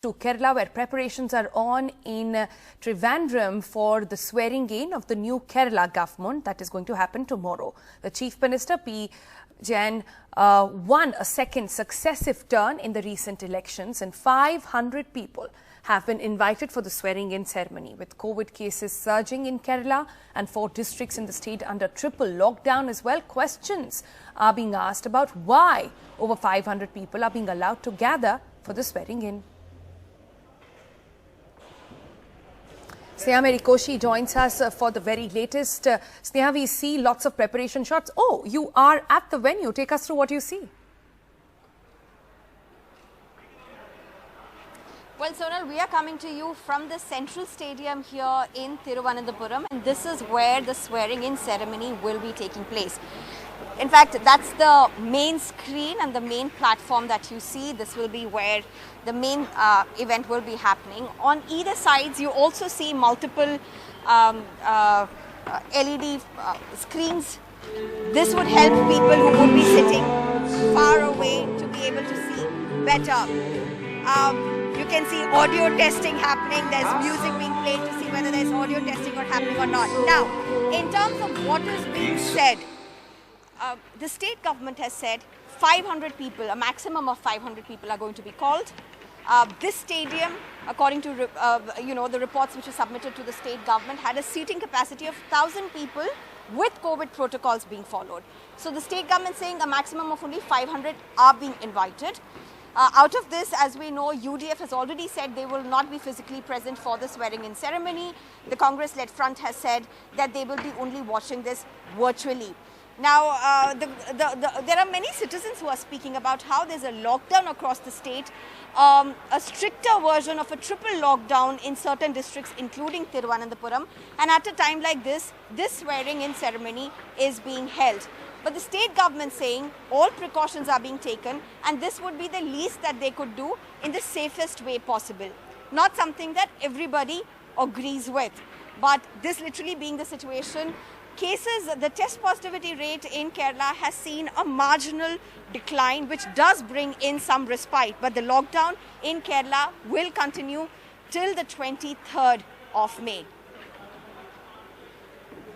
To Kerala, where preparations are on in Trivandrum for the swearing-in of the new Kerala government that is going to happen tomorrow. The Chief Minister P. Jain won a second successive turn in the recent elections, and 500 people have been invited for the swearing-in ceremony. With COVID cases surging in Kerala and 4 districts in the state under triple lockdown as well, questions are being asked about why over 500 people are being allowed to gather for the swearing-in. Sneha Merikoshi joins us for the very latest. Sneha, we see lots of preparation shots. Oh, you are at the venue. Take us through what you see. Well, Sonal, we are coming to you from the Central Stadium here in Thiruvananthapuram, and this is where the swearing-in ceremony will be taking place. In fact, that's the main screen and the main platform that you see. This will be where the main event will be happening. On either sides, you also see multiple LED screens. This would help people who would be sitting far away to be able to see better. You can see audio testing happening. There's music being played to see whether there's audio testing or happening or not. Now, in terms of what is being said, the state government has said 500 people, a maximum of 500 people are going to be called. This stadium, according to the reports which were submitted to the state government, had a seating capacity of 1,000 people with COVID protocols being followed. So the state government saying a maximum of only 500 are being invited. Out of this, as we know, UDF has already said they will not be physically present for the swearing-in ceremony. The Congress-led front has said that they will be only watching this virtually. Now, there are many citizens who are speaking about how there's a lockdown across the state, a stricter version of a triple lockdown in certain districts, including Thiruvananthapuram. And at a time like this swearing-in ceremony is being held. But the state government saying all precautions are being taken, and this would be the least that they could do in the safest way possible. Not something that everybody agrees with, but this literally being the situation. Cases, the test positivity rate in Kerala has seen a marginal decline, which does bring in some respite. But the lockdown in Kerala will continue till the 23rd of May.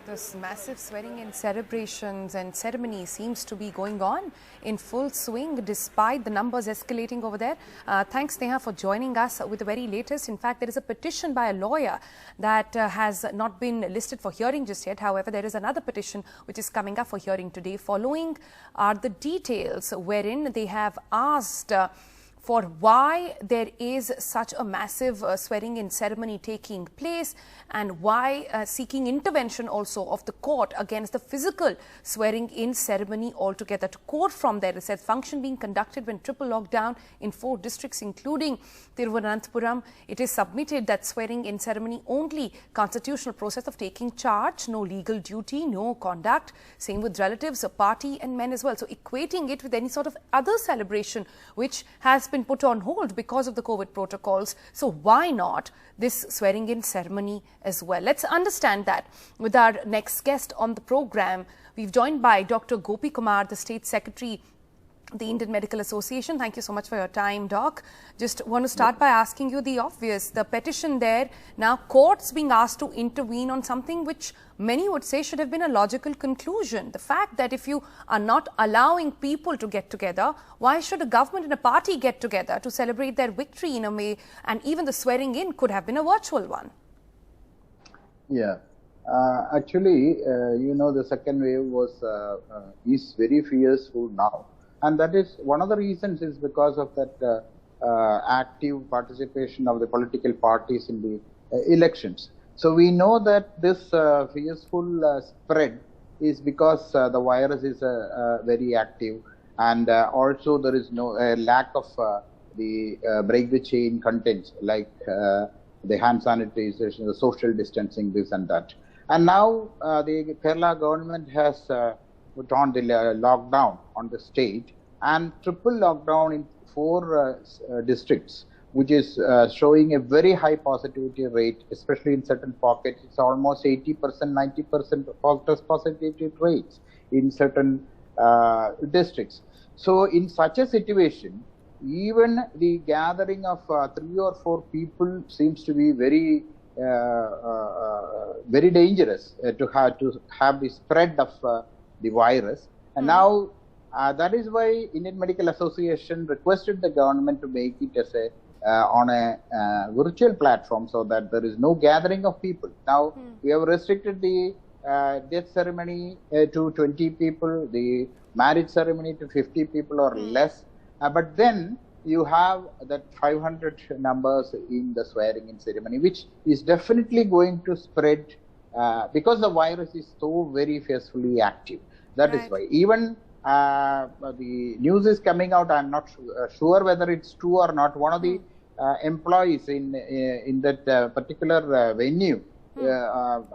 This massive swearing-in celebrations and ceremony seems to be going on in full swing despite the numbers escalating over there. Thanks, Neha, for joining us with the very latest. In fact, there is a petition by a lawyer that has not been listed for hearing just yet. However, there is another petition which is coming up for hearing today. Following are the details wherein they have asked for why there is such a massive swearing-in ceremony taking place, and why seeking intervention also of the court against the physical swearing-in ceremony altogether. To quote from there, it says, function being conducted when triple lockdown in 4 districts including Thiruvananthapuram. It is submitted that swearing-in ceremony only constitutional process of taking charge, no legal duty, no conduct. Same with relatives, a party and men as well. So equating it with any sort of other celebration which has been put on hold because of the COVID protocols. So why not this swearing-in ceremony as well? Let's understand that with our next guest on the program. We've joined by Dr. Gopi Kumar, the State Secretary, the Indian Medical Association. Thank you so much for your time, Doc. Just want to start by asking you the obvious. The petition there, now courts being asked to intervene on something which many would say should have been a logical conclusion. The fact that if you are not allowing people to get together, why should a government and a party get together to celebrate their victory in a way? And even the swearing-in could have been a virtual one. Yeah. Actually, the second wave is very fearful now. And that is one of the reasons is because of that active participation of the political parties in the elections. So we know that this fearful spread is because the virus is very active, and also there is no lack of the break the chain contents like the hand sanitization, the social distancing, this and that. And now the Kerala government has put on the lockdown on the state, and triple lockdown in 4 districts, which is showing a very high positivity rate, especially in certain pockets. It's almost 80%, 90% test positivity rates in certain districts. So in such a situation, even the gathering of 3 or 4 people seems to be very very dangerous to have the spread of the virus. And now that is why Indian Medical Association requested the government to make it as a on a virtual platform, so that there is no gathering of people. Now we have restricted the death ceremony to 20 people, the marriage ceremony to 50 people or less. But then you have that 500 numbers in the swearing-in ceremony, which is definitely going to spread because the virus is so very fiercely active. That is why. Even the news is coming out, I'm not sure whether it's true or not. One of the employees in that particular venue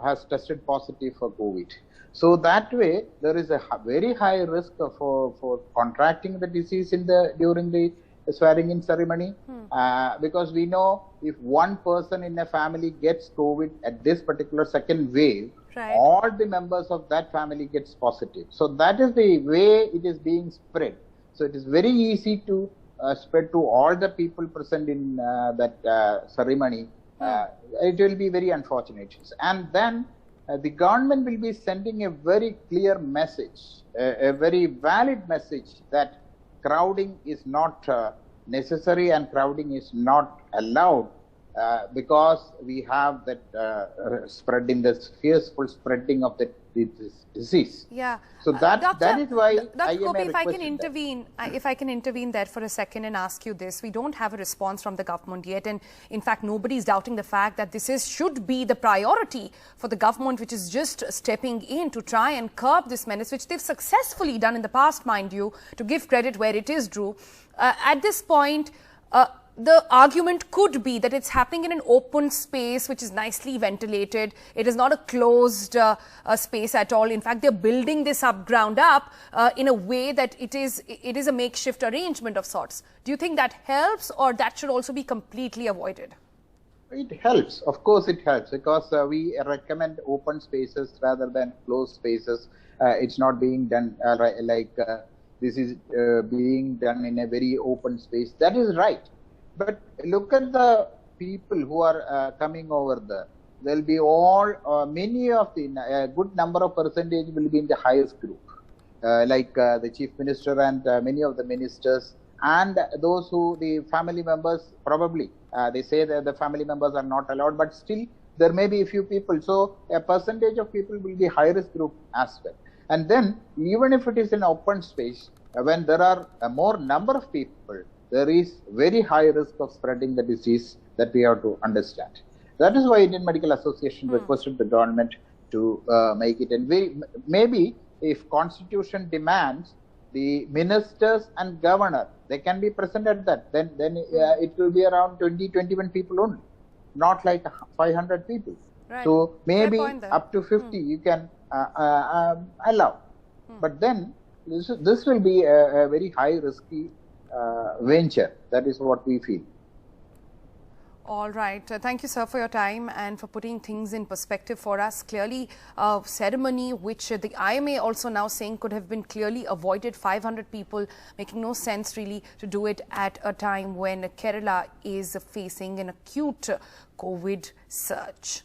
has tested positive for COVID. So that way, there is a very high risk for contracting the disease during the swearing-in ceremony, because we know if one person in a family gets COVID at this particular second wave, all the members of that family gets positive. So that is the way it is being spread. So it is very easy to spread to all the people present in that ceremony. It will be very unfortunate. And then the government will be sending a very clear message, a very valid message, that crowding is not necessary and crowding is not allowed, because we have that spreading, this fearful spreading of the disease. Yeah. So that is why Dr. Gopi, if I can intervene there for a second and ask you this. We don't have a response from the government yet, and in fact nobody is doubting the fact that this should be the priority for the government, which is just stepping in to try and curb this menace, which they've successfully done in the past, mind you, to give credit where it is due. At this point, the argument could be that it's happening in an open space which is nicely ventilated. It is not a closed space at all. In fact, they're building this up ground up in a way that it is a makeshift arrangement of sorts. Do you think that helps, or that should also be completely avoided? It helps. Of course it helps, because we recommend open spaces rather than closed spaces. It's not being done this is being done in a very open space. That is right. But look at the people who are coming over there. There will be many of the, good number of percentage will be in the highest group, like the Chief Minister and many of the ministers, and those who, the family members, probably, they say that the family members are not allowed, but still there may be a few people. So a percentage of people will be high risk group as well. And then even if it is an open space, when there are a more number of people, there is very high risk of spreading the disease that we have to understand. That is why Indian Medical Association requested the government to make it. And maybe if Constitution demands, the ministers and governor, they can be present at that. Then it will be around 20-21 people only, not like 500 people. Right. So maybe up to 50 you can allow. But then this will be a very high risky venture. That is what we feel. All right. Thank you, sir, for your time and for putting things in perspective for us. Clearly, a ceremony which the IMA also now saying could have been clearly avoided, 500 people, making no sense really to do it at a time when Kerala is facing an acute COVID surge.